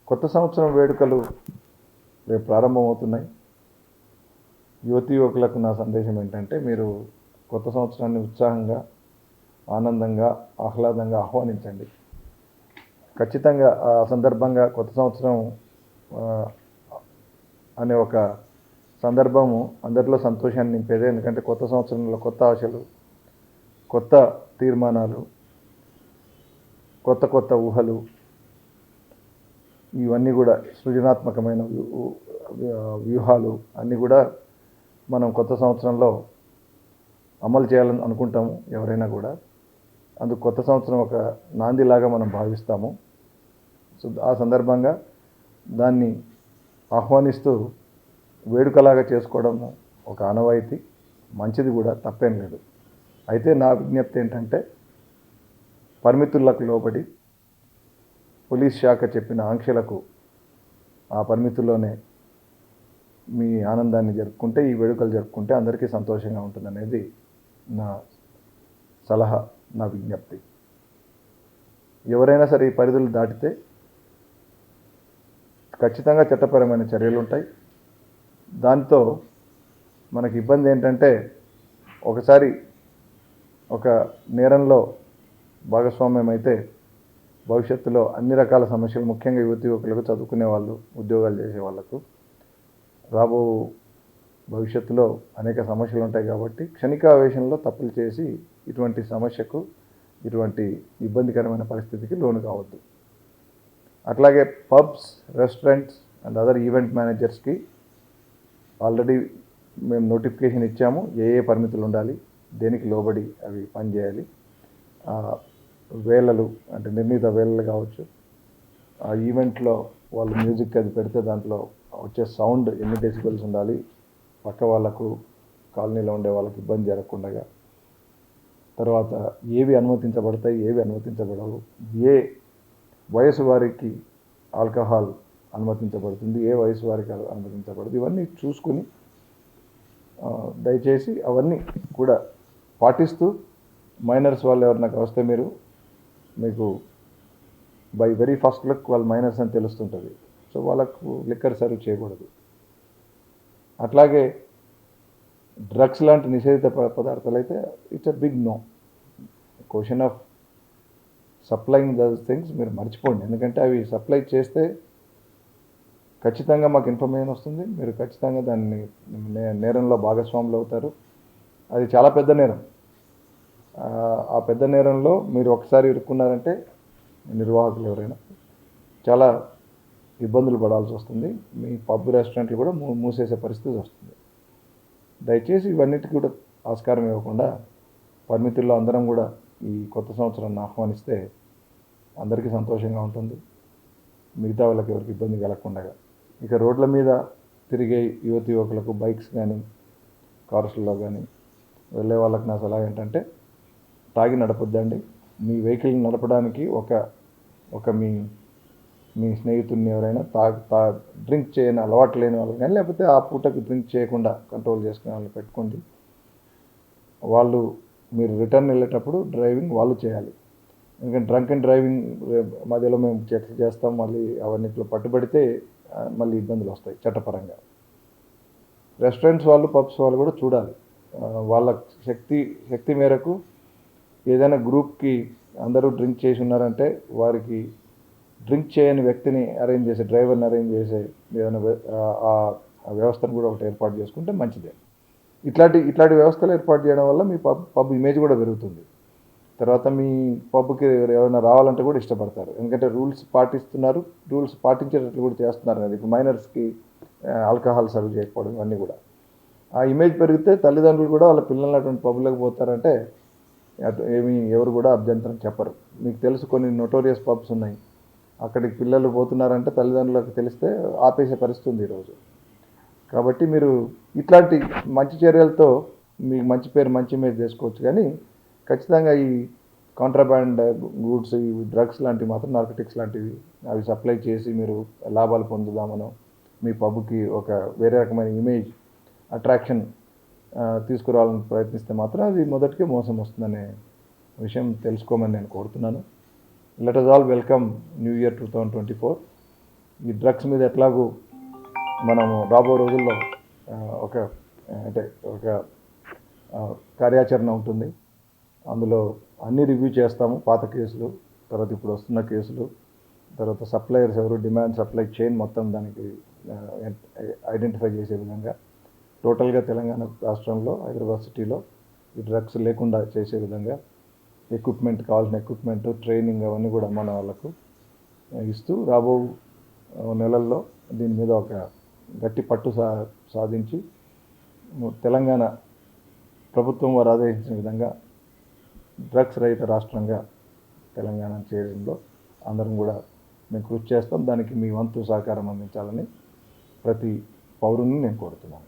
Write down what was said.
కొత్త సంవత్సరం వేడుకలు రేపు ప్రారంభమవుతున్నాయి. యువతీ యువకులకు నా సందేశం ఏంటంటే, మీరు కొత్త సంవత్సరాన్ని ఉత్సాహంగా, ఆనందంగా, ఆహ్లాదంగా ఆహ్వానించండి. ఖచ్చితంగా ఆ సందర్భంగా కొత్త సంవత్సరం అనే ఒక సందర్భము అందరిలో సంతోషాన్ని నింపేదే. ఎందుకంటే కొత్త సంవత్సరంలో కొత్త ఆశలు, కొత్త తీర్మానాలు, కొత్త కొత్త ఊహలు, ఇవన్నీ కూడా సృజనాత్మకమైన వ్యూహాలు అన్నీ కూడా మనం కొత్త సంవత్సరంలో అమలు చేయాలని అనుకుంటాము ఎవరైనా కూడా. అందుకు కొత్త సంవత్సరం ఒక నాందిలాగా మనం భావిస్తాము. సో ఆ సందర్భంగా దాన్ని ఆహ్వానిస్తూ వేడుకలాగా చేసుకోవడం ఒక ఆనవాయితీ, మంచిది కూడా, తప్పేం లేదు. అయితే నా విజ్ఞప్తి ఏంటంటే, పరిమితులకు లోబడి పోలీస్ శాఖ చెప్పిన ఆంక్షలకు ఆ పరిమితుల్లోనే మీ ఆనందాన్ని జరుపుకుంటే, ఈ వేడుకలు జరుపుకుంటే అందరికీ సంతోషంగా ఉంటుందనేది నా సలహా, నా విజ్ఞప్తి. ఎవరైనా సరే ఈ పరిధులు దాటితే ఖచ్చితంగా చట్టపరమైన చర్యలు ఉంటాయి. దాంతో మనకి ఇబ్బంది ఏంటంటే, ఒకసారి ఒక నేరంలో భాగస్వామ్యం అయితే భవిష్యత్తులో అన్ని రకాల సమస్యలు, ముఖ్యంగా యువతి యువకులకు, చదువుకునే వాళ్ళు, ఉద్యోగాలు చేసే వాళ్ళకు రాబో భవిష్యత్తులో అనేక సమస్యలు ఉంటాయి. కాబట్టి క్షణికావేశంలో తప్పులు చేసి ఇటువంటి సమస్యకు, ఇటువంటి ఇబ్బందికరమైన పరిస్థితికి లోను కావద్దు. అట్లాగే pubs, restaurants and other event మేనేజర్స్కి ఆల్రెడీ మేము నోటిఫికేషన్ ఇచ్చాము. ఏ పరిమితులు ఉండాలి, దేనికి లోబడి అవి పనిచేయాలి. వేళలు అంటే నిర్ణీత వేళలు కావచ్చు. ఆ ఈవెంట్లో వాళ్ళు మ్యూజిక్ అది పెడితే దాంట్లో వచ్చే సౌండ్ ఎన్ని డెసిబెల్స్ ఉండాలి, పక్క వాళ్ళకు, కాలనీలో ఉండే వాళ్ళకి ఇబ్బంది జరగకుండా. తర్వాత ఏవి అనుమతించబడతాయి, ఏవి అనుమతించబడవు, ఏ వయసు వారికి ఆల్కహాల్ అనుమతించబడుతుంది, ఏ వయసు వారికి అనుమతించబడదు, ఇవన్నీ చూసుకుని దయచేసి అవన్నీ కూడా పాటిస్తూ, మైనర్స్ వాళ్ళు ఎవరైనా వస్తే మీకు బై వెరీ ఫస్ట్ లుక్ వాళ్ళు మైనర్స్ అని తెలుస్తుంటుంది. సో వాళ్ళకు లిక్కర్ సర్వ్ చేయకూడదు. అట్లాగే డ్రగ్స్ లాంటి నిషేధిత పదార్థాలు అయితే it's a big no. Question of supplying those things మీరు మర్చిపోండి. ఎందుకంటే అవి సప్లై చేస్తే ఖచ్చితంగా మాకు ఇన్ఫర్మేషన్ వస్తుంది. మీరు ఖచ్చితంగా దాన్ని నేరంలో భాగస్వాములు అవుతారు. అది చాలా పెద్ద నేరం. ఆ పెద్ద నేరంలో మీరు ఒకసారి ఇరుక్కున్నారంటే నిర్వాహకులు ఎవరైనా చాలా ఇబ్బందులు పడాల్సి వస్తుంది. మీ పబ్, రెస్టారెంట్లు కూడా మూసేసే పరిస్థితి వస్తుంది. దయచేసి ఇవన్నిటికీ కూడా ఆస్కారం ఇవ్వకుండా పరిమితుల్లో అందరం కూడా ఈ కొత్త సంవత్సరాన్ని ఆహ్వానిస్తే అందరికీ సంతోషంగా ఉంటుంది. మిగతా వాళ్ళకి ఎవరికి ఇబ్బంది కలగకుండా. ఇక రోడ్ల మీద తిరిగే యువతి యువకులకు బైక్స్ కానీ, కార్స్లో కానీ వెళ్ళే వాళ్ళకి నా సలహా ఏంటంటే, తాగి నడపొద్దండి. మీ వెహికల్ నడపడానికి ఒక మీ స్నేహితుడిని ఎవరైనా డ్రింక్ చేయని అలవాటు లేని వాళ్ళు కానీ, లేకపోతే ఆ పూటకు డ్రింక్ చేయకుండా కంట్రోల్ చేసుకునే వాళ్ళు పెట్టుకోండి. మీరు రిటర్న్ వెళ్ళేటప్పుడు డ్రైవింగ్ వాళ్ళు చేయాలి. ఎందుకంటే డ్రంక్ అండ్ డ్రైవింగ్ మధ్యలో మేము చెక్ చేస్తాం. మళ్ళీ అవన్నిట్లో పట్టుబడితే మళ్ళీ ఇబ్బందులు వస్తాయి చట్టపరంగా. రెస్టారెంట్స్ వాళ్ళు, పబ్స్ వాళ్ళు కూడా చూడాలి. వాళ్ళ శక్తి మేరకు ఏదైనా గ్రూప్కి అందరూ డ్రింక్ చేసి ఉన్నారంటే వారికి డ్రింక్ చేయని వ్యక్తిని అరేంజ్ చేసే, డ్రైవర్ని అరేంజ్ చేసే ఏదైనా ఆ వ్యవస్థను కూడా ఒకటి ఏర్పాటు చేసుకుంటే మంచిదే. ఇట్లాంటి వ్యవస్థలు ఏర్పాటు చేయడం వల్ల మీ పబ్ ఇమేజ్ కూడా పెరుగుతుంది. తర్వాత మీ పబ్కి ఎవరైనా రావాలంటే కూడా ఇష్టపడతారు. ఎందుకంటే రూల్స్ పాటిస్తున్నారు, రూల్స్ పాటించేటట్లు కూడా చేస్తున్నారు కదా. ఇప్పుడు మైనర్స్కి ఆల్కహాల్ సర్వ్ చేయకపోవడం, ఇవన్నీ కూడా ఆ ఇమేజ్ పెరిగితే తల్లిదండ్రులు కూడా వాళ్ళ పిల్లలు అటువంటి పబ్లోకి పోతారంటే ఎవరు కూడా అభ్యంతరం చెప్పరు. మీకు తెలుసు, కొన్ని నోటోరియస్ పబ్స్ ఉన్నాయి. అక్కడికి పిల్లలు పోతున్నారంటే తల్లిదండ్రులకు తెలిస్తే ఆపేసే పరిస్థితి ఉంది ఈరోజు. కాబట్టి మీరు ఇట్లాంటి మంచి చర్యలతో మీకు మంచి పేరు, మంచి ఇమేజ్ చేసుకోవచ్చు. కానీ ఖచ్చితంగా ఈ కాంట్రాబ్యాండ్ గూడ్స్, ఈ డ్రగ్స్ లాంటివి మాత్రం, నార్కటిక్స్ లాంటివి అవి సప్లై చేసి మీరు లాభాలు పొందుదామనో, మీ పబ్కి ఒక వేరే రకమైన ఇమేజ్, అట్రాక్షన్ తీసుకురావాలని ప్రయత్నిస్తే మాత్రం అది మొదటికే మోసం వస్తుందనే విషయం తెలుసుకోమని నేను కోరుతున్నాను. Let us all welcome new year 2024. ఈ డ్రగ్స్ మీద ఎట్లాగూ మనము రాబో రోజుల్లో ఒక అంటే ఒక కార్యాచరణ ఉంటుంది. అందులో అన్ని రివ్యూ చేస్తాము. పాత కేసులు, తర్వాత ఇప్పుడు వస్తున్న కేసులు, తర్వాత సప్లయర్స్ ఎవరు, డిమాండ్ సప్లై చైన్ మొత్తం దానికి ఐడెంటిఫై చేసే విధంగా టోటల్గా తెలంగాణ రాష్ట్రంలో హైదరాబాద్ సిటీలో ఈ డ్రగ్స్ లేకుండా చేసే విధంగా ఎక్విప్మెంట్, కావాల్సిన ఎక్విప్మెంట్, ట్రైనింగ్ అవన్నీ కూడా మన వాళ్ళకు ఇస్తూ రాబో నెలల్లో దీని మీద ఒక గట్టి పట్టు సాధించి తెలంగాణ ప్రభుత్వం వారు ఆదేశించిన విధంగా డ్రగ్స్ రహిత రాష్ట్రంగా తెలంగాణ చేయడంలో అందరం కూడా మేము కృషి చేస్తాం. దానికి మీ వంతు సహకారం అందించాలని ప్రతి పౌరుని నేను కోరుతున్నాను.